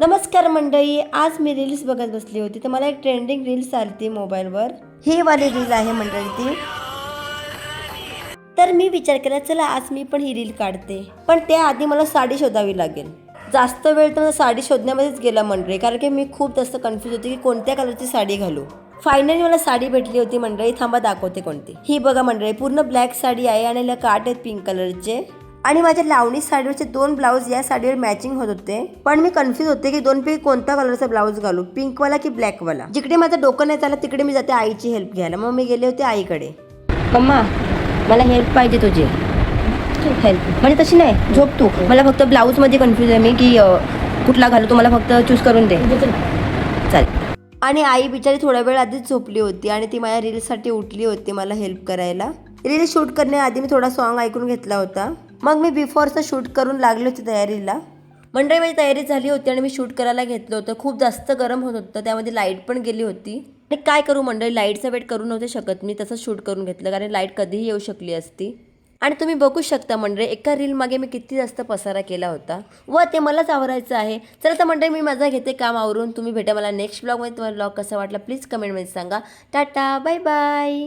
नमस्कार मंडळी, आज मी रील्स बघत बसली होती तर मला एक ट्रेंडिंग रील्स आली मोबाईलवर. ही वाली रील आहे मंडळी ती. तर मी विचार केला चला आज मी पण ही रील काढते, पण त्याआधी मला साडी शोधावी लागेल. जास्त वेळ तर मला साडी शोधण्यामध्येच गेला मंडळी, कारण की मी खूप जास्त कन्फ्यूज होते की कोणत्या कलरची साडी घालू. फायनली मला साडी भेटली होती मंडळी. थांबा दाखवते कोणती. ही बघा मंडळी, पूर्ण ब्लॅक साडी आहे आणि याला काठ आहेत पिंक कलरचे. आणि माझ्या लावणी साडीवरचे 2 ब्लाऊज या साडीवर मॅचिंग होत होते, पण मी कन्फ्यूज होते की 2 पैकी कोणता कलरचा ब्लाऊज घालू, पिंकवाला की ब्लॅकवाला. जिकडे माझं डोकं नाही चाललं तिकडे मी जाते आईची हेल्प घ्यायला. मग मी गेले होते आईकडे. मम्मा मला हेल्प पाहिजे तुझी. हेल्प म्हणजे तशी नाही, झोप तू. मला फक्त ब्लाऊजमध्ये कन्फ्यूज आहे मी की कुठला घालू, तुम्हाला फक्त चूज करून दे. चालेल. आणि आई बिचारी थोडा वेळ आधीच झोपली होती आणि ती माझ्या रीलसाठी उठली होती मला हेल्प करायला. रील शूट करण्याआधी मी थोडा सॉन्ग ऐकून घेतला होता. मग मी बिफोरचं शूट करून लागले होते तयारीला. मंडळी माझी तयारी झाली होती आणि मी शूट करायला घेतलं होतं. खूप जास्त गरम होत होतं, त्यामध्ये लाईट पण गेली होती. आणि काय करू मंडळी, लाईटचा वेट करू नव्हते शकत मी. तसंच शूट करून घेतलं कारण लाईट कधीही येऊ शकली असती. आणि तुम्ही बघू शकता मंडळी, एका रील मागे मी किती जास्त पसारा केला होता व ते मलाच आवरायचं आहे. चला तर मंडळी मी माझा घेते काम आवरून. तुम्ही भेटा मला नेक्स्ट ब्लॉगमध्ये. तुम्हाला ब्लॉग कसा वाटला प्लीज कमेंटमध्ये सांगा. Tata bye bye.